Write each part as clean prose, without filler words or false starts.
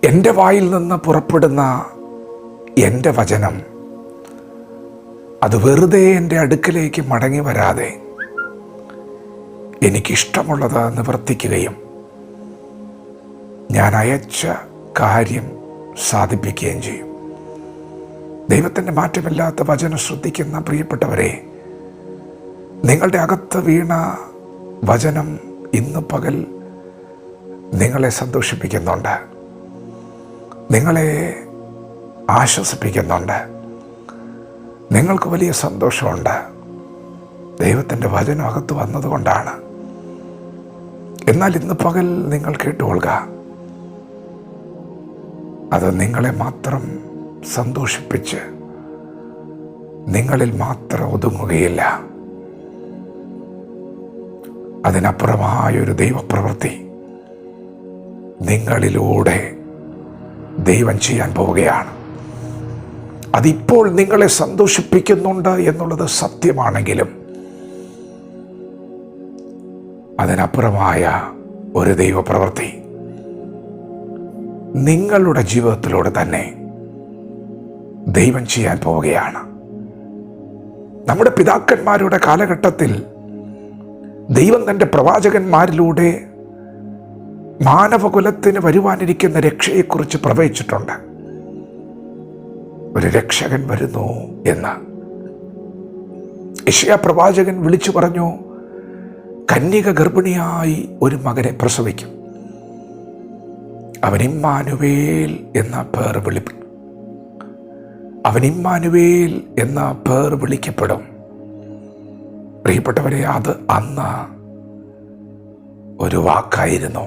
എൻ്റെ വായിൽ നിന്ന് പുറപ്പെടുന്ന എൻ്റെ വചനം അത് വെറുതെ എൻ്റെ അടുക്കലേക്ക് മടങ്ങി വരാതെ എനിക്കിഷ്ടമുള്ളത് നിവർത്തിക്കുകയും ഞാൻ അയച്ച കാര്യം സാധിപ്പിക്കുകയും ചെയ്യും. ദൈവത്തിൻ്റെ മാറ്റമില്ലാത്ത വചനം ശ്രദ്ധിക്കുന്ന പ്രിയപ്പെട്ടവരെ, നിങ്ങളുടെ അകത്ത് വീണ വചനം ഇന്ന് പകൽ നിങ്ങളെ സന്തോഷിപ്പിക്കുന്നുണ്ട്, നിങ്ങളെ ആശ്വസിപ്പിക്കുന്നുണ്ട്, നിങ്ങൾക്ക് വലിയ സന്തോഷമുണ്ട്. ദൈവത്തിൻ്റെ വചനം അകത്ത് വന്നതുകൊണ്ടാണ്. എന്നാൽ ഇന്ന് പകൽ നിങ്ങൾ കേട്ടുകൊള്ളുക, അത് നിങ്ങളെ മാത്രം സന്തോഷിപ്പിച്ച് നിങ്ങളിൽ മാത്രം ഒതുങ്ങുകയില്ല. അതിനപ്പുറമായൊരു ദൈവപ്രവൃത്തി നിങ്ങളിലൂടെ ദൈവം ചെയ്യാൻ പോവുകയാണ്. അതിപ്പോൾ നിങ്ങളെ സന്തോഷിപ്പിക്കുന്നുണ്ട് എന്നുള്ളത് സത്യമാണെങ്കിലും അതിനപ്പുറമായ ഒരു ദൈവപ്രവൃത്തി നിങ്ങളുടെ ജീവിതത്തിലൂടെ തന്നെ ദൈവം ചെയ്യാൻ പോവുകയാണ്. നമ്മുടെ പിതാക്കന്മാരുടെ കാലഘട്ടത്തിൽ ദൈവം തൻ്റെ പ്രവാചകന്മാരിലൂടെ മാനവകുലത്തിന് വരുവാനിരിക്കുന്ന രക്ഷയെക്കുറിച്ച് പ്രവചിച്ചിട്ടുണ്ട്. ഒരു രക്ഷകൻ വരുന്നു എന്ന് യെശയ്യാ പ്രവാചകൻ വിളിച്ചു പറഞ്ഞു, കന്യക ഗർഭിണിയായി ഒരു മകനെ പ്രസവിക്കും, അവൻ ഇമ്മാനുവേൽ എന്ന പേർ വിളിക്കപ്പെടും. പ്രിയപ്പെട്ടവരെ, അത് അന്ന് ഒരു വാക്കായിരുന്നു.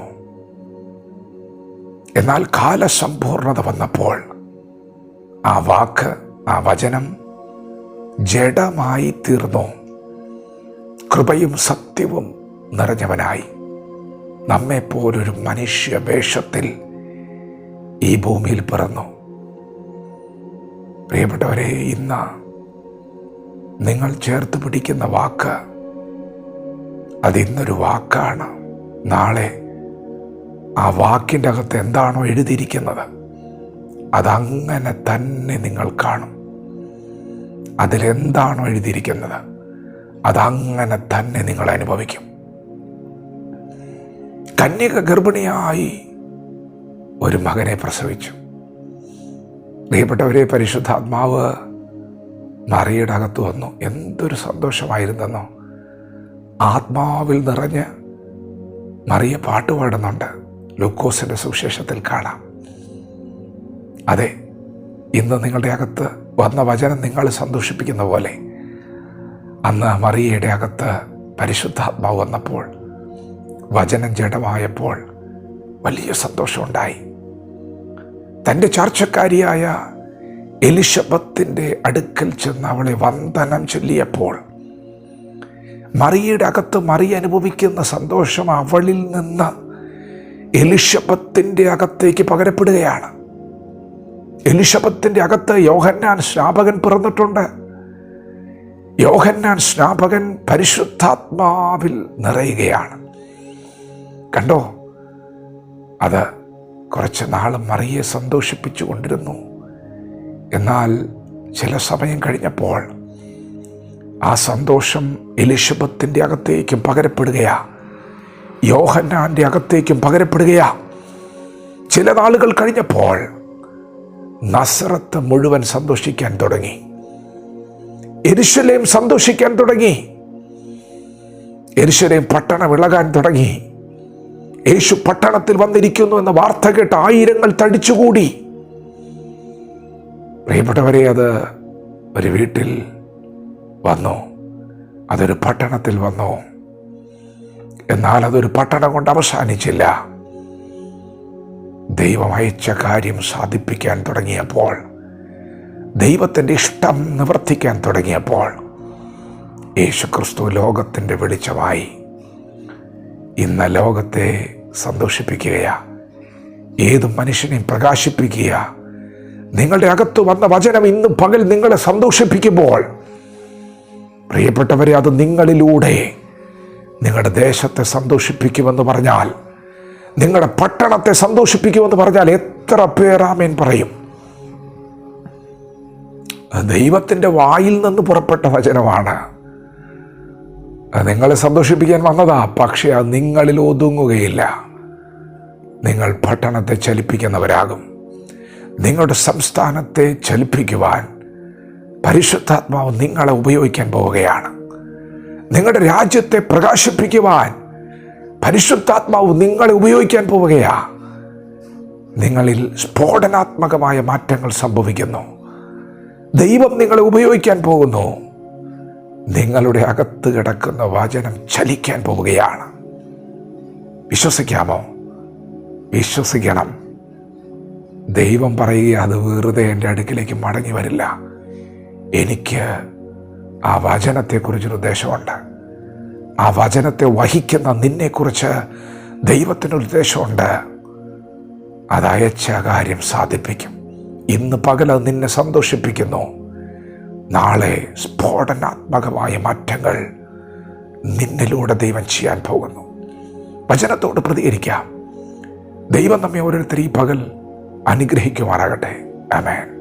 എന്നാൽ കാലസമ്പൂർണത വന്നപ്പോൾ ആ വാക്ക്, ആ വചനം ജഡമായി തീർന്നു, കൃപയും സത്യവും നിറഞ്ഞവനായി നമ്മെപ്പോലൊരു മനുഷ്യ വേഷത്തിൽ ഈ ഭൂമിയിൽ പിറന്നു. പ്രിയപ്പെട്ടവരെ, ഇന്ന് നിങ്ങൾ ചേർത്ത് പിടിക്കുന്ന വാക്ക് അതിന്നൊരു വാക്കാണ്. നാളെ ആ വാക്കിൻ്റെ അകത്ത് എന്താണോ എഴുതിയിരിക്കുന്നത് അതങ്ങനെ തന്നെ നിങ്ങൾ കാണും. അതിലെന്താണോ എഴുതിയിരിക്കുന്നത് അതങ്ങനെ തന്നെ നിങ്ങൾ അനുഭവിക്കും. കന്യക ഗർഭിണിയായി ഒരു മകനെ പ്രസവിച്ചു. പ്രിയപ്പെട്ടവരെ, പരിശുദ്ധാത്മാവ് മറിയയുടെ അകത്ത് വന്നു. എന്തൊരു സന്തോഷമായിരുന്നെന്നോ. ആത്മാവിൽ നിറഞ്ഞ് മറിയ പാട്ട് പാടുന്നുണ്ട്. ലൂക്കോസിൻ്റെ സുവിശേഷത്തിൽ കാണാം. അതെ, ഇന്ന് നിങ്ങളുടെ അകത്ത് വന്ന വചനം നിങ്ങളെ സന്തോഷിപ്പിക്കുന്ന പോലെ അന്ന് മറിയയുടെ അകത്ത് പരിശുദ്ധാത്മാവ് വന്നപ്പോൾ, വചനം ജഡമായപ്പോൾ വലിയ സന്തോഷമുണ്ടായി. തൻ്റെ ചാർച്ചക്കാരിയായ എലിശബത്തിൻ്റെ അടുക്കൽ ചെന്ന് അവളെ വന്ദനം ചൊല്ലിയപ്പോൾ മറിയയുടെ അകത്ത് മറിയ അനുഭവിക്കുന്ന സന്തോഷം അവളിൽ നിന്ന് എലിശബത്തിൻ്റെ അകത്തേക്ക് പകരപ്പെടുകയാണ്. എലിശബത്തിൻ്റെ അകത്ത് യോഹന്നാൻ സ്നാപകൻ പിറന്നിട്ടുണ്ട്. യോഹന്നാൻ സ്നാപകൻ പരിശുദ്ധാത്മാവിൽ നിറയുകയാണ്. കണ്ടോ, അത് കുറച്ച് നാൾ മറിയെ സന്തോഷിപ്പിച്ചു കൊണ്ടിരുന്നു. എന്നാൽ ചില സമയം കഴിഞ്ഞപ്പോൾ ആ സന്തോഷം എലിശബത്തിൻ്റെ അകത്തേക്കും പകരപ്പെടുകയാ, യോഹന്നാൻ്റെ അകത്തേക്കും പകരപ്പെടുകയാ. ചില നാളുകൾ കഴിഞ്ഞപ്പോൾ നസറത്ത് മുഴുവൻ സന്തോഷിക്കാൻ തുടങ്ങി. യെരൂശലേം സന്തോഷിക്കാൻ തുടങ്ങി. യെരൂശലേം പട്ടണം ഇളകാൻ തുടങ്ങി. യേശു പട്ടണത്തിൽ വന്നിരിക്കുന്നു എന്ന വാർത്ത കേട്ട് ആയിരങ്ങൾ തടിച്ചുകൂടി. പ്രിയപ്പെട്ടവരെ, അത് ഒരു വീട്ടിൽ വന്നു, അതൊരു പട്ടണത്തിൽ വന്നു. എന്നാൽ അതൊരു പട്ടണം കൊണ്ട് അവസാനിച്ചില്ല. ദൈവം അയച്ച കാര്യം സാധിപ്പിക്കാൻ തുടങ്ങിയപ്പോൾ, ദൈവത്തിൻ്റെ ഇഷ്ടം നിവർത്തിക്കാൻ തുടങ്ങിയപ്പോൾ യേശുക്രിസ്തു ലോകത്തിൻ്റെ വെളിച്ചമായി ഇന്ന് ലോകത്തെ സന്തോഷിപ്പിക്കുകയാ, ഏത് മനുഷ്യനെയും പ്രകാശിപ്പിക്കുക. നിങ്ങളുടെ അകത്ത് വന്ന വചനം ഇന്ന് പകൽ നിങ്ങളെ സന്തോഷിപ്പിക്കുമ്പോൾ പ്രിയപ്പെട്ടവരെ, അത് നിങ്ങളിലൂടെ നിങ്ങളുടെ ദേശത്തെ സന്തോഷിപ്പിക്കുമെന്ന് പറഞ്ഞാൽ നിങ്ങളുടെ പട്ടണത്തെ സന്തോഷിപ്പിക്കുമെന്ന് പറഞ്ഞാൽ എത്ര പേർ ആമേൻ പറയും? ദൈവത്തിൻ്റെ വായിൽ നിന്ന് പുറപ്പെട്ട വചനമാണ്. നിങ്ങളെ സന്തോഷിപ്പിക്കാൻ വന്നതാ, പക്ഷേ അത് നിങ്ങളിൽ ഒതുങ്ങുകയില്ല. നിങ്ങൾ പട്ടണത്തെ ചലിപ്പിക്കുന്നവരാകും. നിങ്ങളുടെ സംസ്ഥാനത്തെ ചലിപ്പിക്കുവാൻ പരിശുദ്ധാത്മാവ് നിങ്ങളെ ഉപയോഗിക്കാൻ പോവുകയാണ്. നിങ്ങളുടെ രാജ്യത്തെ പ്രകാശിപ്പിക്കുവാൻ പരിശുദ്ധാത്മാവ് നിങ്ങളെ ഉപയോഗിക്കാൻ പോവുകയാ. നിങ്ങളിൽ സ്ഫോടനാത്മകമായ മാറ്റങ്ങൾ സംഭവിക്കുന്നു. ദൈവം നിങ്ങളെ ഉപയോഗിക്കാൻ പോകുന്നു. നിങ്ങളുടെ അകത്ത് കിടക്കുന്ന വചനം ചലിക്കാൻ പോവുകയാണ്. വിശ്വസിക്കാമോ? വിശ്വസിക്കണം. ദൈവം പറയുക, അത് വെറുതെ എൻ്റെ അടുക്കിലേക്ക് മടങ്ങി വരില്ല. എനിക്ക് ആ വചനത്തെക്കുറിച്ചൊരു ഉദ്ദേശമുണ്ട്. ആ വചനത്തെ വഹിക്കുന്ന നിന്നെക്കുറിച്ച് ദൈവത്തിനൊരു ഉദ്ദേശമുണ്ട്. അത് അയച്ച കാര്യം സാധിപ്പിക്കും. ഇന്ന് പകൽ അത് നിന്നെ സന്തോഷിപ്പിക്കുന്നു. നാളെ സ്ഫോടനാത്മകമായ മാറ്റങ്ങൾ നിന്നിലൂടെ ദൈവം ചെയ്യാൻ പോകുന്നു. വചനത്തോട് പ്രതികരിക്കാം. ദൈവം നമ്മെ ഓരോരുത്തരും ഈ പകൽ അനുഗ്രഹിക്കുമാറാകട്ടെ. ആമേൻ.